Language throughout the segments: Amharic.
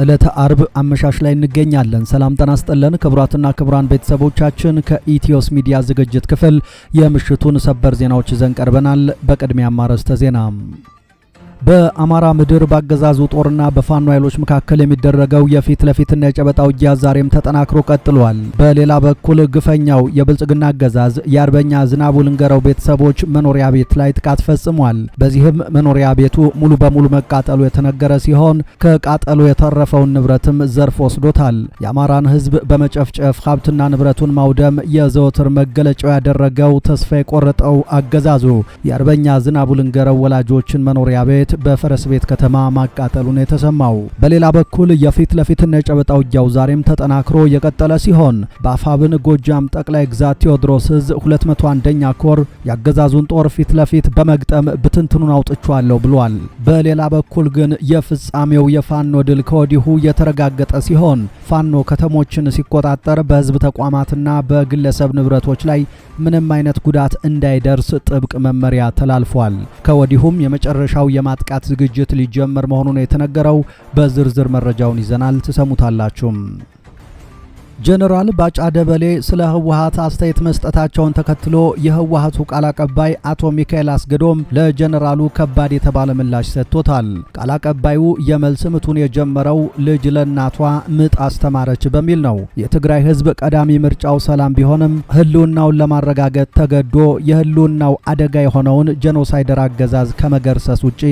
ዕለተ አርብ አመሻሽ ላይ እንገኛለን። ሰላም ጤና ይስጥልን ክቡራትና ክቡራን ቤተሰቦቻችን ከኢትዮስ ሚዲያ ዝግጅት ክፍል የምሽቱን ሰበር ዜናዎች ይዘን ቀርበናል። በቅድሚያ አርዕስተ ዜና። በአማራ ምድር ባገዛዙ ጦርና በፋኖ ኃይሎች መካከል የሚደረገው የፊት ለፊትና የጨበጣ ውጊያ ዛሬም ተጠናክሮ ቀጥሏል። በሌላ በኩል ግፈኛው የብልጽግና አገዛዝ የአርበኛ ዝናቡ ልንገረው ቤተሰቦች መኖሪያ ቤት ላይ ጥቃት ፈጽሟል። በዚህም መኖሪያ ቤቱ ሙሉ በሙሉ መቃጠሉ የተነገረ ሲሆን ከቃጠሉ የተረፈውን ንብረትም ዘርፍ ወስዶታል። የአማራን ሕዝብ በመጨፍጨፍ ሀብትና ንብረቱን ማውደም የዘወትር መገለጫው ያደረገው ተስፋ የቆረጠው አገዛዙ የአርበኛ ዝናቡ ልንገረው ወላጆችን መኖሪያ ቤት በፈረስ ቤት ከተማ ማቃጠሉን የተሰማው። በሌላ በኩል የፊት ለፊትና የጨበጣ ውጊያው ዛሬም ተጠናክሮ የቀጠለ ሲሆን በአፋብን ጎጃም ጠቅላይ ግዛት ቴዎድሮስ ዕዝ 201ኛ ኮር ያገዛዙን ጦር ፊት ለፊት በመግጠም ብትንትኑን አውጥቻለሁ ብሏል። በሌላ በኩል ግን የፍጻሜው የፋኖ ድል ከወዲሁ የተረጋገጠ ሲሆን ፋኖ ከተሞችን ሲቆጣጠር በህዝብ ተቋማትና በግለሰብ ንብረቶች ላይ ምንም አይነት ጉዳት እንዳይደርስ ጥብቅ መመሪያ ተላልፏል። ከወዲሁም የመጨረሻው የማጥቃት ዝግጅት ሊጀመር መሆኑን የተነገረው በዝርዝር መረጃውን ይዘናል፣ ተሰሙታላችሁ። ጀነራል ባጫ ደበሌ ስለ ህወሓት አስተያየት መስጠታቸውን ተከትሎ የህወሓቱ ቃል አቀባይ አቶ ሚካኤል አስገዶም ለጀነራሉ ከባድ የተባለ ምላሽ ሰጥቶታል። ቃል አቀባዩ የመልስ ምቱን የጀመረው ልጅ ለእናቷ ምጥ አስተማረች በሚል ነው። የትግራይ ህዝብ ቀዳሚ ምርጫው ሰላም ቢሆንም ህልውናውን ለማረጋገጥ ተገዶ የህልውናው አደጋ የሆነውን ጄኖሳይደር አገዛዝ ከመገርሰስ ውጪ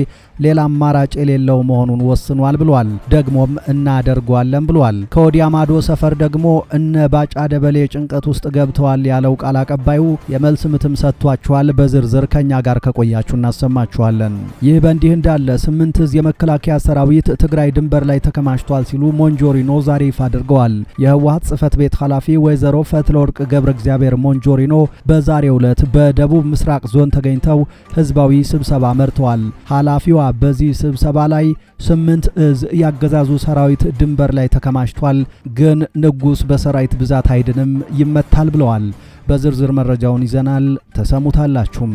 ሌላ አማራጭ የሌለው መሆኑን ወስኗል ብሏል። ደግሞም እናደርጓለን ብሏል። ከወዲያ ማዶ ሰፈር ደግሞ እነ ባጫ ደበሌ ጭንቀት ውስጥ ገብተዋል ያለው ቃል አቀባዩ የመልስ ምትም ሰጥቷቸዋል። በዝርዝር ከኛ ጋር ከቆያችሁ እናሰማችኋለን። ይህ በእንዲህ እንዳለ 8 ዕዝ የመከላከያ ሰራዊት ትግራይ ድንበር ላይ ተከማችቷል ሲሉ ሞንጆሪኖ ዛሬ ይፋ አድርገዋል። የህወሓት ጽህፈት ቤት ኃላፊ ወይዘሮ ፈትለወርቅ ገብረ እግዚአብሔር ሞንጆሪኖ በዛሬው ዕለት በደቡብ ምስራቅ ዞን ተገኝተው ህዝባዊ ስብሰባ መርተዋል። ኃላፊዋ በዚህ ስብሰባ ላይ 8 ዕዝ ያገዛዙ ሰራዊት ድንበር ላይ ተከማችቷል፣ ግን ንጉስ በሰራዊት ብዛት አይድንም ይመታል ብለዋል። በዝርዝር መረጃውን ይዘናል፣ ተሰሙታላችሁ።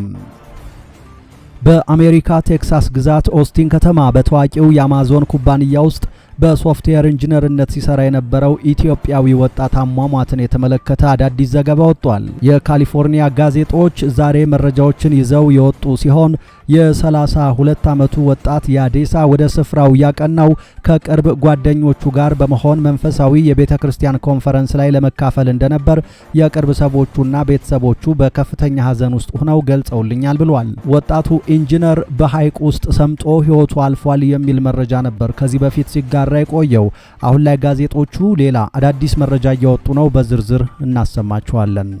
በአሜሪካ ቴክሳስ ግዛት ኦስቲን ከተማ በታዋቂው የአማዞን ኩባንያ ውስጥ በሶፍትዌር ኢንጂነርነት ሲሰራ የነበረው ኢትዮጵያዊ ወጣት አሟሟትን የተመለከተ አዳዲስ ዘገባ ወጥቷል። የካሊፎርኒያ ጋዜጦች ዛሬ መረጃዎችን ይዘው የወጡ ሲሆን የ32 ዓመቱ ወጣት ያዴሳ ወደ ስፍራው ያቀናው ከቅርብ ጓደኞቹ ጋር በመሆን መንፈሳዊ የቤተክርስቲያን ኮንፈረንስ ላይ ለመካፈል እንደነበር የቅርብ ሰዎቹና ቤተሰቦቹ በከፍተኛ ሐዘን ውስጥ ሆነው ገልጸውልኛል ብሏል። ወጣቱ ኢንጂነር በሐይቅ ውስጥ ሰምጦ ሕይወቱ አልፏል የሚል መረጃ ነበር ከዚህ በፊት ሲጋራ የቆየው። አሁን ላይ ጋዜጦቹ ሌላ አዳዲስ መረጃ እያወጡ ነው። በዝርዝር እናሰማችኋለን።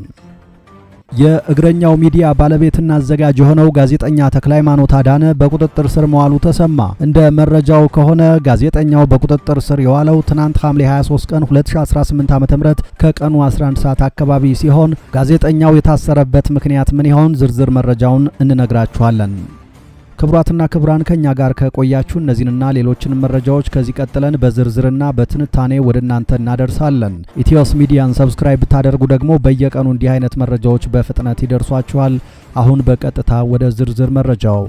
የእግረኛው ሚዲያ ባለቤትና አዘጋጅ የሆነው ጋዜጠኛ ተክለሃይማኖት አዳነ በቁጥጥር ስር መዋሉ ተሰማ። እንደ መረጃው ከሆነ ጋዜጠኛው በቁጥጥር ስር የዋለው ትናንት ሐምሌ 23 ቀን 2018 ዓ.ም ከቀኑ 11 ሰዓት አካባቢ ሲሆን ጋዜጠኛው የታሰረበት ምክንያት ምን ይሆን? ዝርዝር መረጃውን እንነግራችኋለን። ክቡራትና ክቡራን ከኛ ጋር ከቆያችሁ እነዚህንና ሌሎችንም መረጃዎች ከዚህ ቀጥለን በዝርዝርና በትንታኔ ወደ እናንተ እናደርሳለን። ኢትዮስ ሚዲያን ሰብስክራይብ ብታደርጉ ደግሞ በየቀኑ እንዲህ አይነት መረጃዎች በፍጥነት ይደርሷችኋል። አሁን በቀጥታ ወደ ዝርዝር መረጃው።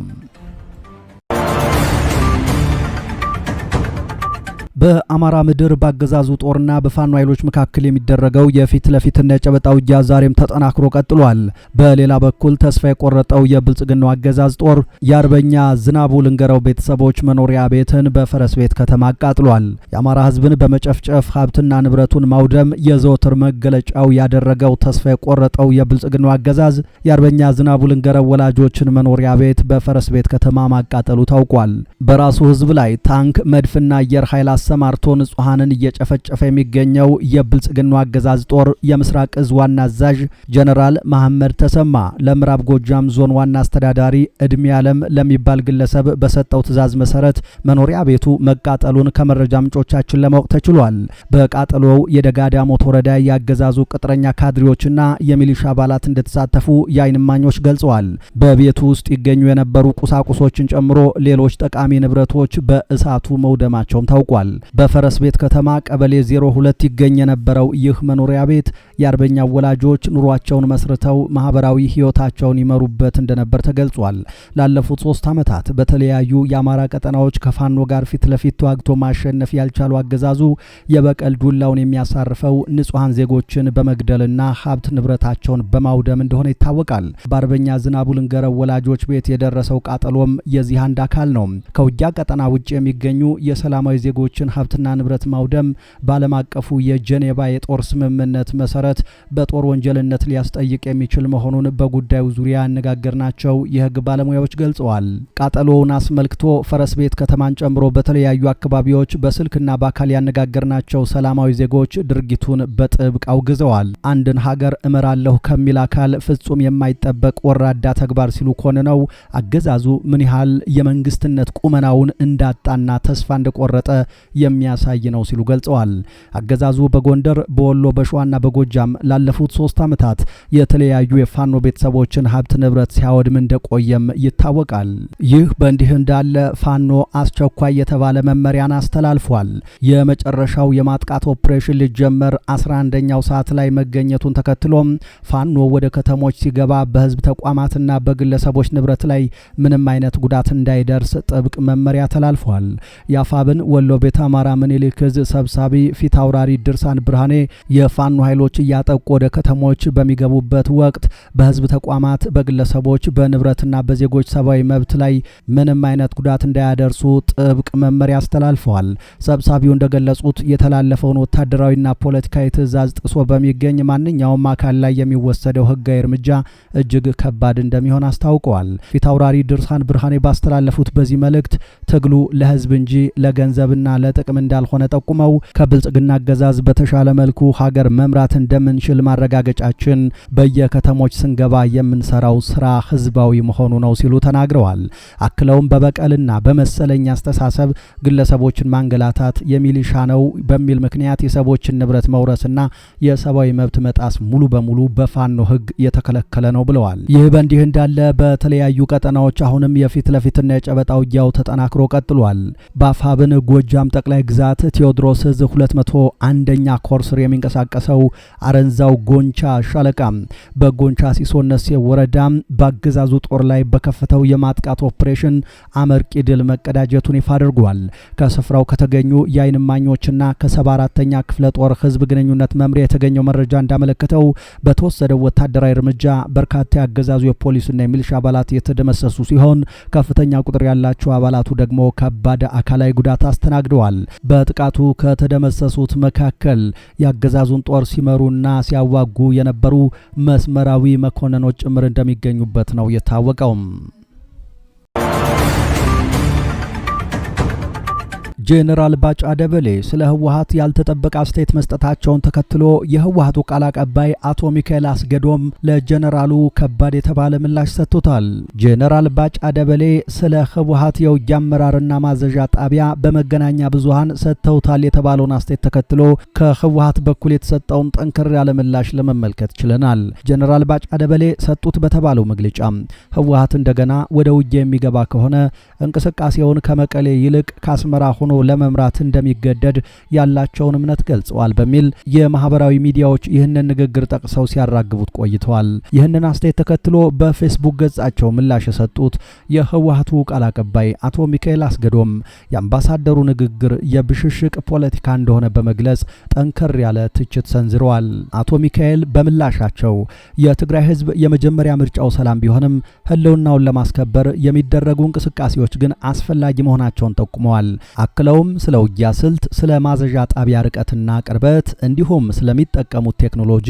በአማራ ምድር ባገዛዙ ጦርና በፋኖ ኃይሎች መካከል የሚደረገው የፊት ለፊትና የጨበጣ ውጊያ ዛሬም ተጠናክሮ ቀጥሏል። በሌላ በኩል ተስፋ የቆረጠው የብልጽግናው አገዛዝ ጦር የአርበኛ ዝናቡ ልንገረው ቤተሰቦች መኖሪያ ቤትን በፈረስ ቤት ከተማ አቃጥሏል። የአማራ ሕዝብን በመጨፍጨፍ ሀብትና ንብረቱን ማውደም የዘወትር መገለጫው ያደረገው ተስፋ የቆረጠው የብልጽግናው አገዛዝ የአርበኛ ዝናቡ ልንገረው ወላጆችን መኖሪያ ቤት በፈረስ ቤት ከተማ ማቃጠሉ ታውቋል። በራሱ ሕዝብ ላይ ታንክ፣ መድፍና አየር ኃይል ሰማርቶ ንጹሃንን እየጨፈጨፈ የሚገኘው የብልጽግናው አገዛዝ ጦር የምስራቅ ዕዝ ዋና አዛዥ ጀነራል መሐመድ ተሰማ ለምዕራብ ጎጃም ዞን ዋና አስተዳዳሪ እድሜ ዓለም ለሚባል ግለሰብ በሰጠው ትዕዛዝ መሰረት መኖሪያ ቤቱ መቃጠሉን ከመረጃ ምንጮቻችን ለማወቅ ተችሏል። በቃጠሎው የደጋዳሞት ወረዳ ያገዛዙ ቅጥረኛ ካድሬዎችና የሚሊሻ አባላት እንደተሳተፉ የዓይን እማኞች ገልጸዋል። በቤቱ ውስጥ ይገኙ የነበሩ ቁሳቁሶችን ጨምሮ ሌሎች ጠቃሚ ንብረቶች በእሳቱ መውደማቸውም ታውቋል። በፈረስ ቤት ከተማ ቀበሌ 02 ይገኝ የነበረው ይህ መኖሪያ ቤት የአርበኛው ወላጆች ኑሯቸውን መስርተው ማህበራዊ ህይወታቸውን ይመሩበት እንደነበር ተገልጿል። ላለፉት 3 ዓመታት በተለያዩ የአማራ ቀጠናዎች ከፋኖ ጋር ፊት ለፊት ተዋግቶ ማሸነፍ ያልቻሉ አገዛዙ የበቀል ዱላውን የሚያሳርፈው ንጹሃን ዜጎችን በመግደልና ሀብት ንብረታቸውን በማውደም እንደሆነ ይታወቃል። በአርበኛ ዝናቡ ልንገረው ወላጆች ቤት የደረሰው ቃጠሎም የዚህ አንድ አካል ነው። ከውጊያ ቀጠና ውጭ የሚገኙ የሰላማዊ ዜጎችን ሀብትና ንብረት ማውደም በዓለም አቀፉ የጄኔቫ የጦር ስምምነት መሰረት በጦር ወንጀልነት ሊያስጠይቅ የሚችል መሆኑን በጉዳዩ ዙሪያ ያነጋገርናቸው የህግ ባለሙያዎች ገልጸዋል። ቃጠሎውን አስመልክቶ ፈረስ ቤት ከተማን ጨምሮ በተለያዩ አካባቢዎች በስልክና በአካል ያነጋገርናቸው ሰላማዊ ዜጎች ድርጊቱን በጥብቅ አውግዘዋል። አንድን ሀገር እመራለሁ ከሚል አካል ፍጹም የማይጠበቅ ወራዳ ተግባር ሲሉ ኮንነው አገዛዙ ምን ያህል የመንግስትነት ቁመናውን እንዳጣና ተስፋ እንደቆረጠ የሚያሳይ ነው ሲሉ ገልጸዋል። አገዛዙ በጎንደር፣ በወሎ፣ በሸዋና በጎጃም ላለፉት 3 ዓመታት የተለያዩ የፋኖ ቤተሰቦችን ሀብት ንብረት ሲያወድም እንደቆየም ይታወቃል። ይህ በእንዲህ እንዳለ ፋኖ አስቸኳይ የተባለ መመሪያን አስተላልፏል። የመጨረሻው የማጥቃት ኦፕሬሽን ሊጀመር 11ኛው ሰዓት ላይ መገኘቱን ተከትሎም ፋኖ ወደ ከተሞች ሲገባ በህዝብ ተቋማትና በግለሰቦች ንብረት ላይ ምንም አይነት ጉዳት እንዳይደርስ ጥብቅ መመሪያ ተላልፏል። የአፋብን ወሎ ቤተ አማራ ምኒልክ ዕዝ ሰብሳቢ ፊት አውራሪ ድርሳን ብርሃኔ የፋኖ ኃይሎች እያጠቁ ወደ ከተሞች በሚገቡበት ወቅት በህዝብ ተቋማት፣ በግለሰቦች፣ በንብረትና በዜጎች ሰብአዊ መብት ላይ ምንም አይነት ጉዳት እንዳያደርሱ ጥብቅ መመሪያ አስተላልፈዋል። ሰብሳቢው እንደገለጹት የተላለፈውን ወታደራዊና ፖለቲካዊ ትዕዛዝ ጥሶ በሚገኝ ማንኛውም አካል ላይ የሚወሰደው ህጋዊ እርምጃ እጅግ ከባድ እንደሚሆን አስታውቀዋል። ፊት አውራሪ ድርሳን ብርሃኔ ባስተላለፉት በዚህ መልእክት ትግሉ ለህዝብ እንጂ ለገንዘብና ለጥቅም እንዳልሆነ ጠቁመው ከብልጽግና አገዛዝ በተሻለ መልኩ ሀገር መምራት እንደምንችል ማረጋገጫችን በየከተሞች ስንገባ የምንሰራው ስራ ህዝባዊ መሆኑ ነው ሲሉ ተናግረዋል። አክለውም በበቀልና በመሰለኛ አስተሳሰብ ግለሰቦችን ማንገላታት የሚሊሻ ነው በሚል ምክንያት የሰዎችን ንብረት መውረስና የሰብአዊ መብት መጣስ ሙሉ በሙሉ በፋኖ ህግ የተከለከለ ነው ብለዋል። ይህ በእንዲህ እንዳለ በተለያዩ ቀጠናዎች አሁንም የፊት ለፊትና የጨበጣ ውጊያው ተጠናክሮ ቀጥሏል። በአፋብን ጎጃም ጠቅላይ ግዛት ቴዎድሮስ ዕዝ 201ኛ ኮር ስር የሚንቀሳቀሰው አረንዛው ጎንቻ ሻለቃ በጎንቻ ሲሶነሴ ወረዳ በአገዛዙ ጦር ላይ በከፈተው የማጥቃት ኦፕሬሽን አመርቂ ድል መቀዳጀቱን ይፋ አድርጓል። ከስፍራው ከተገኙ የዓይን እማኞችና ከ74ኛ ክፍለ ጦር ህዝብ ግንኙነት መምሪያ የተገኘው መረጃ እንዳመለከተው በተወሰደው ወታደራዊ እርምጃ በርካታ ያገዛዙ የፖሊስና የሚሊሻ አባላት የተደመሰሱ ሲሆን ከፍተኛ ቁጥር ያላቸው አባላቱ ደግሞ ከባድ አካላዊ ጉዳት አስተናግደዋል። በጥቃቱ ከተደመሰሱት መካከል ያገዛዙን ጦር ሲመሩና ሲያዋጉ የነበሩ መስመራዊ መኮንኖች ጭምር እንደሚገኙበት ነው የታወቀው። ጄኔራል ባጫ ደበሌ ስለ ህወሓት ያልተጠበቀ አስተያየት መስጠታቸውን ተከትሎ የህወሓቱ ቃል አቀባይ አቶ ሚካኤል አስገዶም ለጄኔራሉ ከባድ የተባለ ምላሽ ሰጥቶታል። ጄኔራል ባጫ ደበሌ ስለ ህወሓት የውጊያ አመራርና ማዘዣ ጣቢያ በመገናኛ ብዙሃን ሰጥተውታል የተባለውን አስተያየት ተከትሎ ከህወሓት በኩል የተሰጠውን ጠንከር ያለ ምላሽ ለመመልከት ችለናል። ጄኔራል ባጫ ደበሌ ሰጡት በተባለው መግለጫ ህወሓት እንደገና ወደ ውጊያ የሚገባ ከሆነ እንቅስቃሴውን ከመቀሌ ይልቅ ከአስመራ ሆኖ ለመምራት እንደሚገደድ ያላቸውን እምነት ገልጸዋል በሚል የማህበራዊ ሚዲያዎች ይህንን ንግግር ጠቅሰው ሲያራግቡት ቆይተዋል። ይህንን አስተያየት ተከትሎ በፌስቡክ ገጻቸው ምላሽ የሰጡት የህወሓቱ ቃል አቀባይ አቶ ሚካኤል አስገዶም የአምባሳደሩ ንግግር የብሽሽቅ ፖለቲካ እንደሆነ በመግለጽ ጠንከር ያለ ትችት ሰንዝረዋል። አቶ ሚካኤል በምላሻቸው የትግራይ ህዝብ የመጀመሪያ ምርጫው ሰላም ቢሆንም ህልውናውን ለማስከበር የሚደረጉ እንቅስቃሴዎች ግን አስፈላጊ መሆናቸውን ጠቁመዋል። አክለውም ስለ ውጊያ ስልት፣ ስለ ማዘዣ ጣቢያ ርቀትና ቅርበት እንዲሁም ስለሚጠቀሙት ቴክኖሎጂ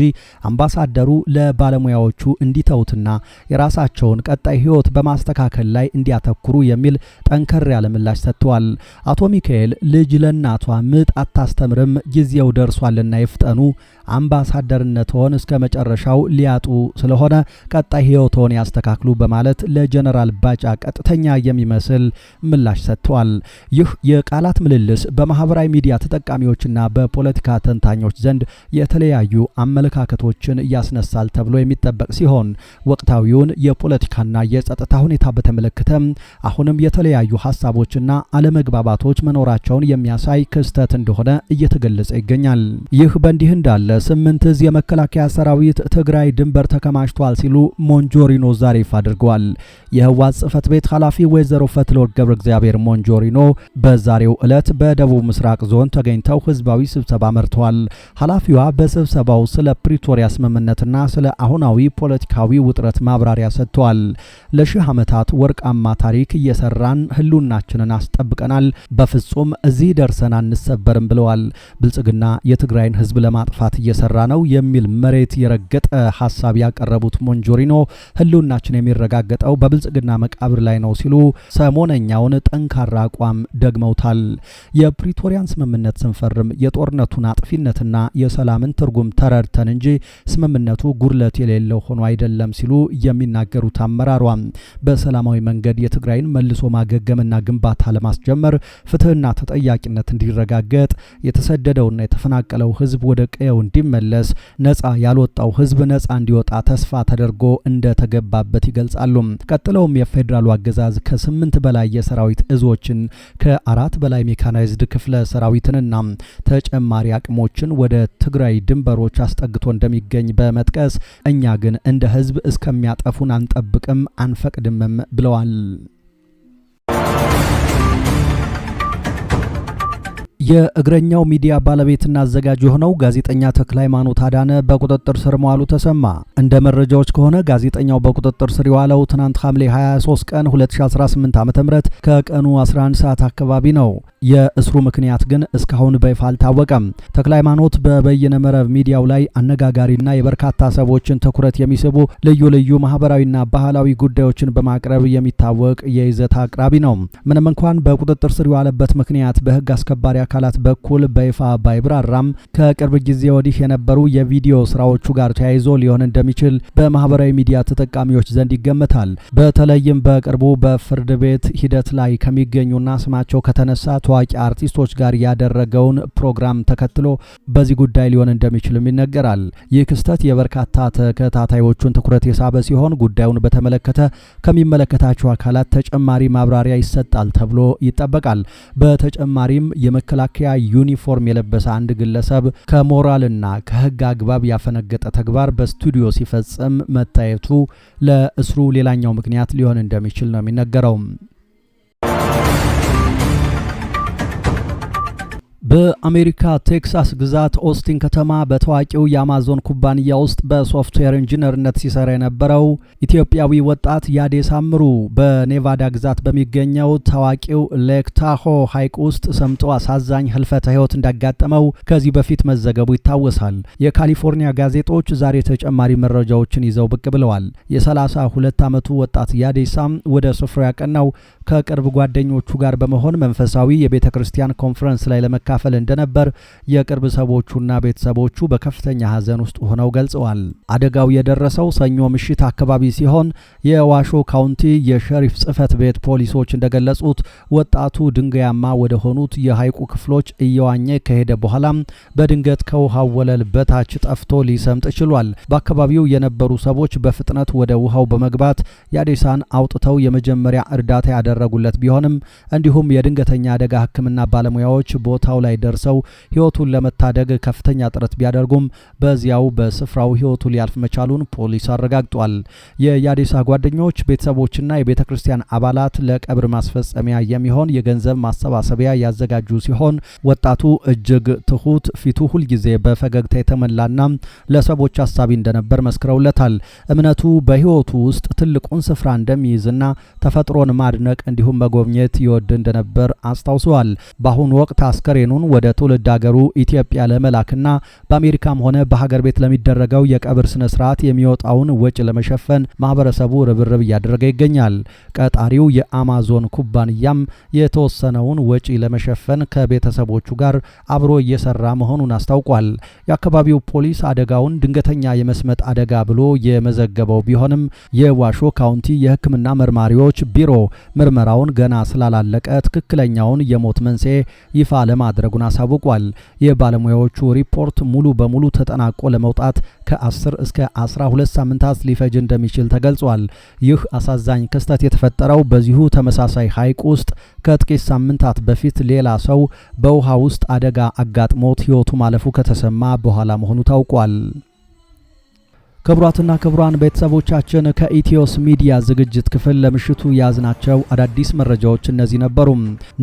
አምባሳደሩ ለባለሙያዎቹ እንዲተውትና የራሳቸውን ቀጣይ ህይወት በማስተካከል ላይ እንዲያተኩሩ የሚል ጠንከር ያለ ምላሽ ሰጥተዋል። አቶ ሚካኤል ልጅ ለእናቷ ምጥ አታስተምርም፣ ጊዜው ደርሷልና ይፍጠኑ፣ አምባሳደርነትዎን እስከ መጨረሻው ሊያጡ ስለሆነ ቀጣይ ህይወትዎን ያስተካክሉ በማለት ለጄኔራል ባጫ ቀጥተኛ የሚመስል ምላሽ ሰጥተዋል። ይህ የቃል የቃላት ምልልስ በማህበራዊ ሚዲያ ተጠቃሚዎችና በፖለቲካ ተንታኞች ዘንድ የተለያዩ አመለካከቶችን ያስነሳል ተብሎ የሚጠበቅ ሲሆን ወቅታዊውን የፖለቲካና የጸጥታ ሁኔታ በተመለከተ አሁንም የተለያዩ ሐሳቦችና አለመግባባቶች መኖራቸውን የሚያሳይ ክስተት እንደሆነ እየተገለጸ ይገኛል። ይህ በእንዲህ እንዳለ 8 እዝ የመከላከያ ሰራዊት ትግራይ ድንበር ተከማችቷል ሲሉ ሞንጆሪኖ ዛሬ ይፋ አድርገዋል። የህወሓት ጽህፈት ቤት ኃላፊ ወይዘሮ ፈትለወርቅ ገብረ እግዚአብሔር ሞንጆሪኖ በዛሬው ዕለት በደቡብ ምስራቅ ዞን ተገኝተው ህዝባዊ ስብሰባ መርተዋል። ኃላፊዋ በስብሰባው ስለ ፕሪቶሪያ ስምምነትና ስለ አሁናዊ ፖለቲካዊ ውጥረት ማብራሪያ ሰጥተዋል። ለሺህ ዓመታት ወርቃማ ታሪክ እየሰራን ህልውናችንን አስጠብቀናል፣ በፍጹም እዚህ ደርሰን አንሰበርም ብለዋል። ብልጽግና የትግራይን ህዝብ ለማጥፋት እየሰራ ነው የሚል መሬት የረገጠ ሐሳብ ያቀረቡት ሞንጆሪኖ ህልውናችን የሚረጋገጠው በብልጽግና መቃብር ላይ ነው ሲሉ ሰሞነኛውን ጠንካራ አቋም ደግመውታል። የፕሪቶሪያን ስምምነት ስንፈርም የጦርነቱን አጥፊነትና የሰላምን ትርጉም ተረድተን እንጂ ስምምነቱ ጉድለት የሌለው ሆኖ አይደለም ሲሉ የሚናገሩት አመራሯ በሰላማዊ መንገድ የትግራይን መልሶ ማገገምና ግንባታ ለማስጀመር ፍትህና ተጠያቂነት እንዲረጋገጥ የተሰደደውና የተፈናቀለው ህዝብ ወደ ቀየው እንዲመለስ ነጻ ያልወጣው ህዝብ ነጻ እንዲወጣ ተስፋ ተደርጎ እንደተገባበት ይገልጻሉ። ቀጥለውም የፌዴራሉ አገዛዝ ከ8 በላይ የሰራዊት እዞችን ከ4 በላይ ሜካናይዝድ ክፍለ ሰራዊትንና ተጨማሪ አቅሞችን ወደ ትግራይ ድንበሮች አስጠግቶ እንደሚገኝ በመጥቀስ እኛ ግን እንደ ህዝብ እስከሚያጠፉን አንጠብቅም አንፈቅድምም ብለዋል። የእግረኛው ሚዲያ ባለቤትና አዘጋጅ የሆነው ጋዜጠኛ ተክለሃይማኖት አዳነ በቁጥጥር ስር መዋሉ ተሰማ። እንደ መረጃዎች ከሆነ ጋዜጠኛው በቁጥጥር ስር የዋለው ትናንት ሐምሌ 23 ቀን 2018 ዓ.ም ከቀኑ 11 ሰዓት አካባቢ ነው። የእስሩ ምክንያት ግን እስካሁን በይፋ አልታወቀም። ተክለሃይማኖት በበይነ መረብ ሚዲያው ላይ አነጋጋሪና የበርካታ ሰዎችን ትኩረት የሚስቡ ልዩ ልዩ ማህበራዊና ባህላዊ ጉዳዮችን በማቅረብ የሚታወቅ የይዘት አቅራቢ ነው። ምንም እንኳን በቁጥጥር ስር የዋለበት ምክንያት በህግ አስከባሪ አካላት በኩል በይፋ ባይብራራም ከቅርብ ጊዜ ወዲህ የነበሩ የቪዲዮ ስራዎቹ ጋር ተያይዞ ሊሆን እንደሚችል በማህበራዊ ሚዲያ ተጠቃሚዎች ዘንድ ይገመታል። በተለይም በቅርቡ በፍርድ ቤት ሂደት ላይ ከሚገኙና ስማቸው ከተነሳ ታዋቂ አርቲስቶች ጋር ያደረገውን ፕሮግራም ተከትሎ በዚህ ጉዳይ ሊሆን እንደሚችልም ይነገራል። ይህ ክስተት የበርካታ ተከታታዮቹን ትኩረት የሳበ ሲሆን ጉዳዩን በተመለከተ ከሚመለከታቸው አካላት ተጨማሪ ማብራሪያ ይሰጣል ተብሎ ይጠበቃል። በተጨማሪም የመከላከያ ዩኒፎርም የለበሰ አንድ ግለሰብ ከሞራልና ከህግ አግባብ ያፈነገጠ ተግባር በስቱዲዮ ሲፈጽም መታየቱ ለእስሩ ሌላኛው ምክንያት ሊሆን እንደሚችል ነው የሚነገረው። በአሜሪካ ቴክሳስ ግዛት ኦስቲን ከተማ በታዋቂው የአማዞን ኩባንያ ውስጥ በሶፍትዌር ኢንጂነርነት ሲሰራ የነበረው ኢትዮጵያዊ ወጣት ያዴስ አምሩ በኔቫዳ ግዛት በሚገኘው ታዋቂው ሌክ ታሆ ሐይቅ ውስጥ ሰምጦ አሳዛኝ ህልፈተ ህይወት እንዳጋጠመው ከዚህ በፊት መዘገቡ ይታወሳል። የካሊፎርኒያ ጋዜጦች ዛሬ ተጨማሪ መረጃዎችን ይዘው ብቅ ብለዋል። የ32 ዓመቱ ወጣት ያዴሳም ወደ ስፍራው ያቀናው ከቅርብ ጓደኞቹ ጋር በመሆን መንፈሳዊ የቤተ ክርስቲያን ኮንፈረንስ ላይ ለመካፈል እንደነበር የቅርብ ሰዎቹና ቤተሰቦቹ በከፍተኛ ሐዘን ውስጥ ሆነው ገልጸዋል። አደጋው የደረሰው ሰኞ ምሽት አካባቢ ሲሆን የዋሾ ካውንቲ የሸሪፍ ጽህፈት ቤት ፖሊሶች እንደገለጹት ወጣቱ ድንጋያማ ወደ ሆኑት የሐይቁ ክፍሎች እየዋኘ ከሄደ በኋላ በድንገት ከውሃው ወለል በታች ጠፍቶ ሊሰምጥ ችሏል። በአካባቢው የነበሩ ሰዎች በፍጥነት ወደ ውሃው በመግባት ያዴሳን አውጥተው የመጀመሪያ እርዳታ ያደረጉለት ቢሆንም እንዲሁም የድንገተኛ አደጋ ሕክምና ባለሙያዎች ቦታው ላይ ደርሰው ህይወቱን ለመታደግ ከፍተኛ ጥረት ቢያደርጉም በዚያው በስፍራው ህይወቱ ሊያልፍ መቻሉን ፖሊስ አረጋግጧል። የያዴሳ ጓደኞች፣ ቤተሰቦችና የቤተ ክርስቲያን አባላት ለቀብር ማስፈጸሚያ የሚሆን የገንዘብ ማሰባሰቢያ ያዘጋጁ ሲሆን ወጣቱ እጅግ ትሁት፣ ፊቱ ሁልጊዜ በፈገግታ የተሞላና ለሰዎች አሳቢ እንደነበር መስክረውለታል። እምነቱ በህይወቱ ውስጥ ትልቁን ስፍራ እንደሚይዝና ተፈጥሮን ማድነቅ እንዲሁም መጎብኘት ይወድ እንደነበር አስታውሰዋል። በአሁኑ ወቅት አስከሬኑ አስከሬኑን ወደ ትውልድ ሀገሩ ኢትዮጵያ ለመላክና በአሜሪካም ሆነ በሀገር ቤት ለሚደረገው የቀብር ስነ ስርዓት የሚወጣውን ወጪ ለመሸፈን ማህበረሰቡ ርብርብ እያደረገ ይገኛል። ቀጣሪው የአማዞን ኩባንያም የተወሰነውን ወጪ ለመሸፈን ከቤተሰቦቹ ጋር አብሮ እየሰራ መሆኑን አስታውቋል። የአካባቢው ፖሊስ አደጋውን ድንገተኛ የመስመጥ አደጋ ብሎ የመዘገበው ቢሆንም የዋሾ ካውንቲ የሕክምና መርማሪዎች ቢሮ ምርመራውን ገና ስላላለቀ ትክክለኛውን የሞት መንስኤ ይፋ ለማድረጉን አሳውቋል። የባለሙያዎቹ ሪፖርት ሙሉ በሙሉ ተጠናቆ ለመውጣት ከ10 እስከ 12 ሳምንታት ሊፈጅ እንደሚችል ተገልጿል። ይህ አሳዛኝ ክስተት የተፈጠረው በዚሁ ተመሳሳይ ሐይቅ ውስጥ ከጥቂት ሳምንታት በፊት ሌላ ሰው በውሃ ውስጥ አደጋ አጋጥሞት ሕይወቱ ማለፉ ከተሰማ በኋላ መሆኑ ታውቋል። ክቡራትና ክቡራን ቤተሰቦቻችን ከኢትዮስ ሚዲያ ዝግጅት ክፍል ለምሽቱ ያዝናቸው አዳዲስ መረጃዎች እነዚህ ነበሩ።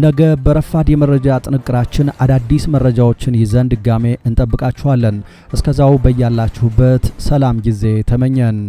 ነገ በረፋድ የመረጃ ጥንቅራችን አዳዲስ መረጃዎችን ይዘን ድጋሜ እንጠብቃችኋለን። እስከዛው በያላችሁበት ሰላም ጊዜ ተመኘን።